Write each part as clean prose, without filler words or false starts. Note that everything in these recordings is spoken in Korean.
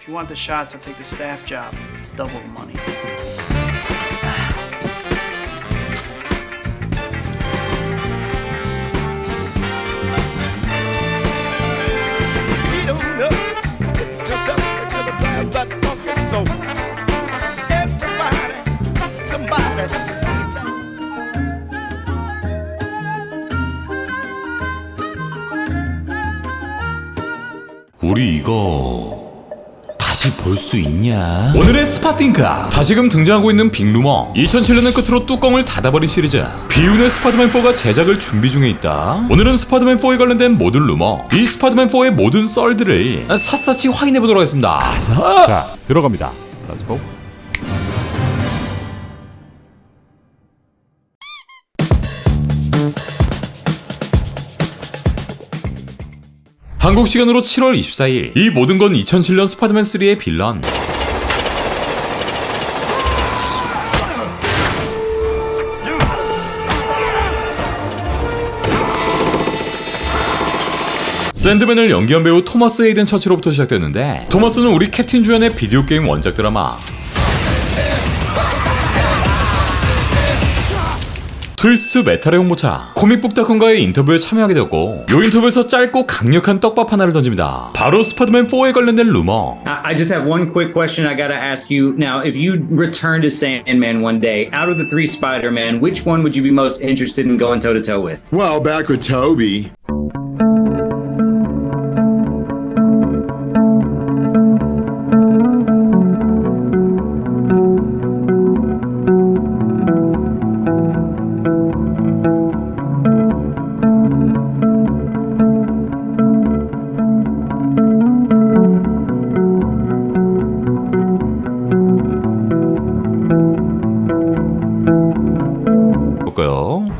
If you want the shots, I'll take the staff job. Double the money. 우리 이거 다시 볼 수 있냐? 오늘의 스파팅카, 다시금 등장하고 있는 빅루머. 2007년을 끝으로 뚜껑을 닫아버린 시리즈 비운의 스파이더맨4가 제작을 준비 중에 있다. 오늘은 스파이더맨4에 관련된 모든 루머, 이 스파이더맨4의 모든 썰들을 샅샅이 확인해보도록 하겠습니다. 자, 들어갑니다. Let's go. 한국 시간으로 7월 24일, 이 모든 건 2007년 스파이더맨 3의 빌런 샌드맨을 연기한 배우 토마스 헤이든 처치로부터 시작됐는데, 토마스는 우리 캡틴 주연의 비디오 게임 원작 드라마 트위스트 메탈의 홍보차 코믹북닷컴과의 인터뷰에 참여하게 되었고, 이 인터뷰에서 짧고 강력한 떡밥 하나를 던집니다. 바로 스파이더맨 4에 관련된 루머. I just have one quick question I gotta ask you. Now, if you returned to Sandman one day, out of the three Spider-Man, which one would you be most interested in going toe-to-toe with? Well, back with Toby. 볼까요?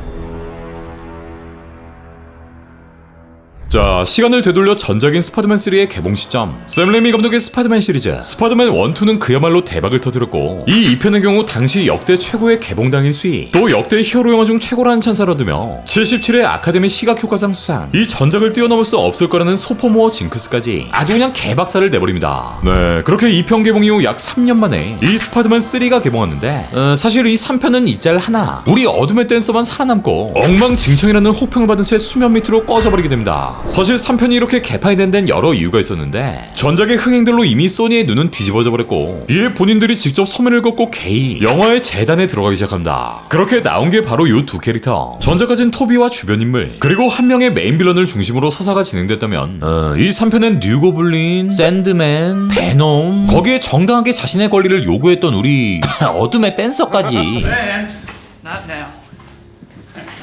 자, 시간을 되돌려 전작인 스파이더맨 3의 개봉 시점, 샘 레이미 감독의 스파이더맨 시리즈 스파이더맨 1, 2는 그야말로 대박을 터뜨렸고, 이 2편의 경우 당시 역대 최고의 개봉 당일 수위, 또 역대 히어로 영화 중 최고라는 찬사를 얻으며 77회 아카데미 시각효과상 수상, 이 전작을 뛰어넘을 수 없을 거라는 소포모어 징크스까지 아주 그냥 개박살을 내버립니다. 네, 그렇게 2편 개봉 이후 약 3년 만에 이 스파이더맨 3가 개봉하는데, 사실 이 3편은 이 짤 하나, 우리 어둠의 댄서만 살아남고 엉망진창이라는 호평을 받은 채 수면 밑으로 꺼져버리게 됩니다. 사실 3편이 이렇게 개판이 된 데는 여러 이유가 있었는데, 전작의 흥행들로 이미 소니의 눈은 뒤집어져 버렸고, 이에 본인들이 직접 소매를 걷고 개의 영화의 재단에 들어가기 시작합니다. 그렇게 나온 게 바로 이 두 캐릭터, 전작까진 토비와 주변 인물, 그리고 한 명의 메인 빌런을 중심으로 서사가 진행됐다면, 이 3편엔 뉴고블린, 샌드맨, 베놈, 거기에 정당하게 자신의 권리를 요구했던 우리 어둠의 댄서까지. And not now.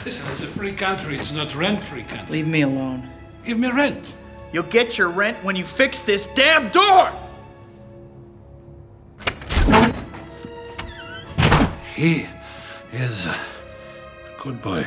Listen, it's a free country. It's not rent-free country. Leave me alone. Give me rent. You'll get your rent when you fix this damn door! He is a good boy.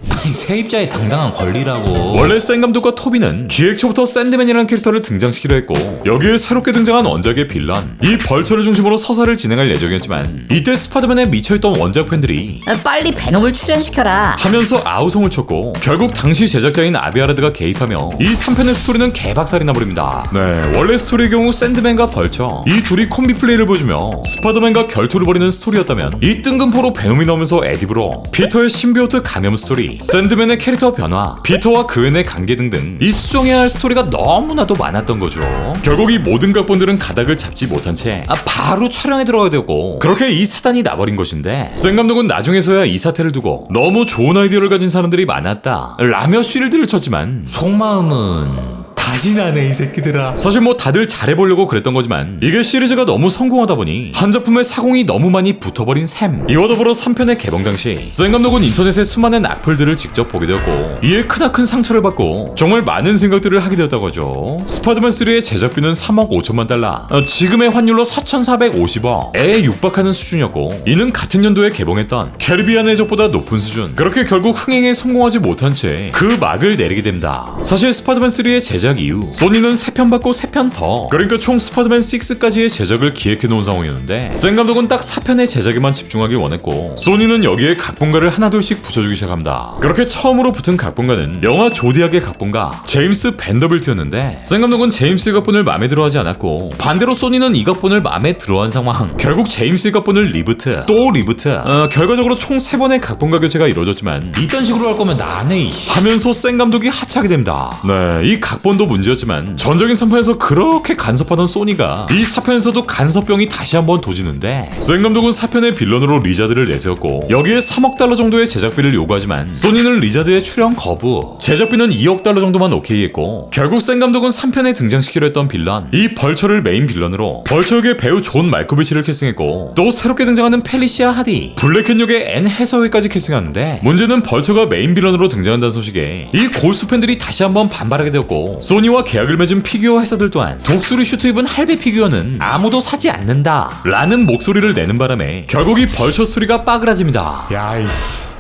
세입자의 당당한 권리라고. 원래 샌 감독과 토비는 기획 초부터 샌드맨이라는 캐릭터를 등장시키려 했고, 여기에 새롭게 등장한 원작의 빌런, 이 벌처를 중심으로 서사를 진행할 예정이었지만, 이때 스파이더맨에 미쳐있던 원작 팬들이 빨리 베놈을 출연시켜라 하면서 아우성을 쳤고, 결국 당시 제작자인 아비아라드가 개입하며 이 3편의 스토리는 개박살이 나버립니다. 네, 원래 스토리의 경우 샌드맨과 벌처, 이 둘이 콤비 플레이를 보여주며 스파이더맨과 결투를 벌이는 스토리였다면, 이 뜬금포로 베놈이 나오면서 에디브로, 피터의 신비오트 감염 스토리, 샌드맨의 캐릭터 변화, 피터와 그앤의 관계 등등 이 수정해야 할 스토리가 너무나도 많았던 거죠. 결국 이 모든 각본들은 가닥을 잡지 못한 채 바로 촬영에 들어가게 되었고, 그렇게 이 사단이 나버린 것인데, 샌 감독은 나중에서야 이 사태를 두고 너무 좋은 아이디어를 가진 사람들이 많았다 라며 쉴드를 쳤지만, 속마음은 다시 나네 이 새끼들아. 사실 뭐 다들 잘해보려고 그랬던 거지만, 이게 시리즈가 너무 성공하다 보니 한 작품에 사공이 너무 많이 붙어버린 셈. 이와 더불어 3편의 개봉 당시 샌 감독은 인터넷에 수많은 악플들을 직접 보게 되었고, 이에 크나큰 상처를 받고 정말 많은 생각들을 하게 되었다고 하죠. 스파이더맨 3의 제작비는 3억 5천만 달러, 지금의 환율로 4,450억에 육박하는 수준이었고, 이는 같은 연도에 개봉했던 캐리비안의 적보다 높은 수준. 그렇게 결국 흥행에 성공하지 못한 채 그 막을 내리게 됩니다. 사실 스파이더맨 3의 제작 제작 이후 소니는 3편 받고 3편 더, 그러니까 총 스파이더맨 6까지의 제작을 기획해 놓은 상황이었는데 샘 감독은 딱 4편의 제작에만 집중하길 원했고 소니는 여기에 각본가를 하나둘씩 붙여주기 시작합니다. 그렇게 처음으로 붙은 각본가는 영화 조디악의 각본가 제임스 밴더빌트였는데 샘 감독은 제임스의 각본을 마음에 들어하지 않았고 반대로 소니는 이 각본을 마음에 들어한 상황. 결국 제임스의 각본을 리부트 또 리부트, 결과적으로 총 3번의 각본가 교체가 이루어졌지만 이딴 식으로 할 거면 나 안 해 하면서 샘 감독이 하차하게 됩니다. 네, 이 각본도 문제였지만 전적인 3편에서 그렇게 간섭하던 소니가 이 4편에서도 간섭병이 다시 한번 도지는데 샘 감독은 4편의 빌런으로 리자드를 내세웠고 여기에 3억 달러 정도의 제작비를 요구하지만 소니는 리자드의 출연 거부, 제작비는 2억 달러 정도만 오케이 했고 결국 샘 감독은 3편에 등장시키려 했던 빌런 이 벌처를 메인 빌런으로 벌처 역의 배우 존 말코비치를 캐스팅했고 또 새롭게 등장하는 펠리시아 하디, 블랙캣 역의 앤 해서웨이까지 캐스팅하는데 문제는 벌처가 메인 빌런으로 등장한다는 소식에 이 골수 팬들이 다시 한번 반발하게 되었고 소니와 계약을 맺은 피규어 회사들 또한 독수리 슈트 입은 할배 피규어는 아무도 사지 않는다 라는 목소리를 내는 바람에 결국 이 벌처 스토리가 빠그라집니다. 야이씨,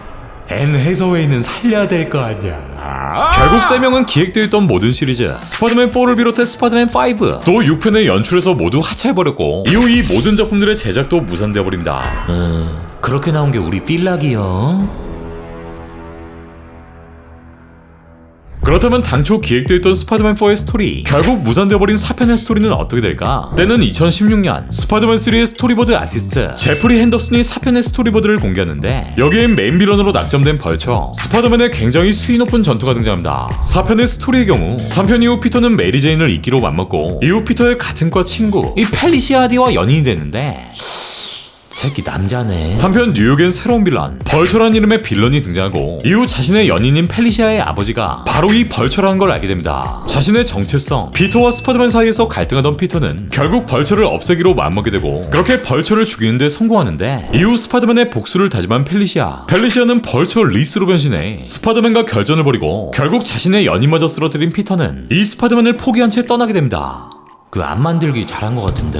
앤 해서웨이는 살려야 될 거 아니야. 결국 3명은 기획되어 있던 모든 시리즈 스파이더맨 4를 비롯해 스파이더맨 5 또 6편의 연출에서 모두 하차해버렸고 이후 이 모든 작품들의 제작도 무산되어버립니다. 그렇게 나온 게 우리 필락이요? 그렇다면 당초 기획되어 있던 스파이더맨 4의 스토리, 결국 무산되어버린 4편의 스토리는 어떻게 될까? 때는 2016년 스파이더맨 3의 스토리보드 아티스트 제프리 핸더슨이 4편의 스토리보드를 공개하는데 여기엔 메인 빌런으로 낙점된 벌처 스파이더맨의 굉장히 수위 높은 전투가 등장합니다. 4편의 스토리의 경우 3편 이후 피터는 메리 제인을 잊기로 맘먹고 이후 피터의 같은 과 친구 이 펠리시아 하디와 연인이 되는데 새끼 남자네. 한편 뉴욕엔 새로운 빌런 벌처라는 이름의 빌런이 등장하고 이후 자신의 연인인 펠리시아의 아버지가 바로 이 벌처라는 걸 알게 됩니다. 자신의 정체성, 피터와 스파이더맨 사이에서 갈등하던 피터는 결국 벌처를 없애기로 마음먹게 되고 그렇게 벌처를 죽이는데 성공하는데 이후 스파이더맨의 복수를 다짐한 펠리시아는 벌처 리스로 변신해 스파이더맨과 결전을 벌이고 결국 자신의 연인마저 쓰러뜨린 피터는 이 스파이더맨을 포기한 채 떠나게 됩니다. 그 안 만들기 잘한 것 같은데?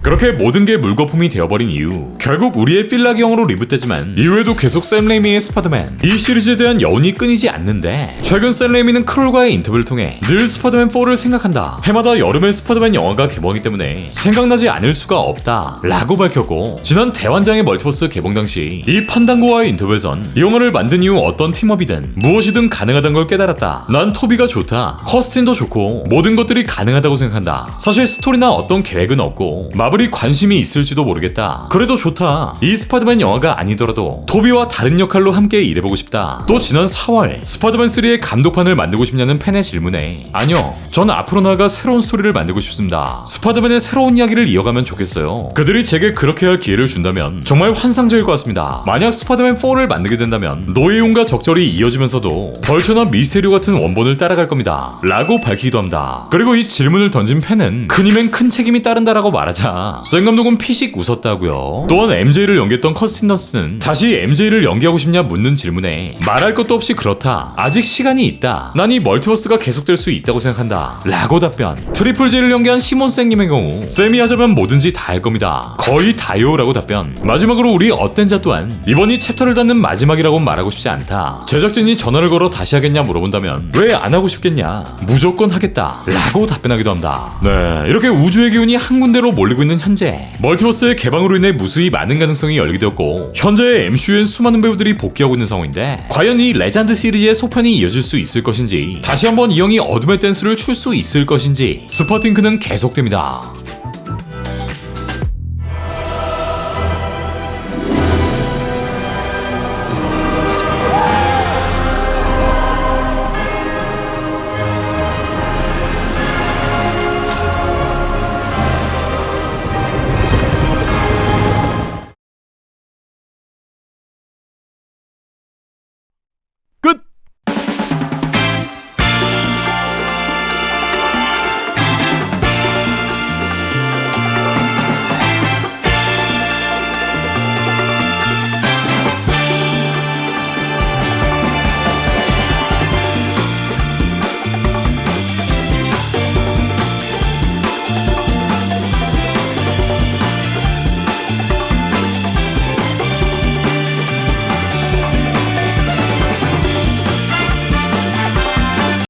그렇게 모든 게 물거품이 되어버린 이후 결국 우리의 필라기형으로 리부트되지만 이후에도 계속 샘 레이미의 스파이더맨 이 시리즈에 대한 여운이 끊이지 않는데 최근 샘 레이미는 크롤과의 인터뷰를 통해 늘 스파이더맨 4를 생각한다, 해마다 여름에 스파이더맨 영화가 개봉하기 때문에 생각나지 않을 수가 없다 라고 밝혔고 지난 대환장의 멀티버스 개봉 당시 이 판단고와의 인터뷰에선 이 영화를 만든 이후 어떤 팀업이든 무엇이든 가능하다는 걸 깨달았다. 난 토비가 좋다, 커스틴도 좋고 모든 것들이 가능하다고 생각한다. 사실 스토리나 어떤 계획은 없고 마블이 관심이 있을지도 모르겠다. 그래도 좋다. 이 스파이더맨 영화가 아니더라도 토비와 다른 역할로 함께 일해보고 싶다. 또 지난 4월 스파이더맨 3의 감독판을 만들고 싶냐는 팬의 질문에 아니요, 전 앞으로 나아가 새로운 스토리를 만들고 싶습니다. 스파이더맨의 새로운 이야기를 이어가면 좋겠어요. 그들이 제게 그렇게 할 기회를 준다면 정말 환상적일 것 같습니다. 만약 스파이더맨 4를 만들게 된다면 노예용과 적절히 이어지면서도 벌처나 미스테리오 같은 원본을 따라갈 겁니다 라고 밝히기도 합니다. 그리고 이 질문을 던진 팬은 큰 힘엔 큰 책임이 따른다라고 말하자 샘 감독은 피식 웃었다고요. 또한 MJ를 연기했던 커스틴 던스는 다시 MJ를 연기하고 싶냐 묻는 질문에 말할 것도 없이 그렇다, 아직 시간이 있다, 난 이 멀티버스가 계속될 수 있다고 생각한다 라고 답변. 트리플 J를 연기한 시몬 쌤님의 경우 쌤이 하자면 뭐든지 다 할 겁니다, 거의 다요 라고 답변. 마지막으로 우리 어텐자 또한 이번이 챕터를 닫는 마지막이라고 말하고 싶지 않다, 제작진이 전화를 걸어 다시 하겠냐 물어본다면 왜 안 하고 싶겠냐, 무조건 하겠다 라고 답변하기도 합니다. 네, 이렇게 우주의 기운이 한 군데로 몰리고 있는 현재 멀티버스의 개방으로 인해 무수히 많은 가능성이 열게 되었고 현재의 MCU엔 수많은 배우들이 복귀하고 있는 상황인데 과연 이 레전드 시리즈의 소편이 이어질 수 있을 것인지, 다시 한번 이 형이 어둠의 댄스를 출 수 있을 것인지 스파팅크는 계속됩니다.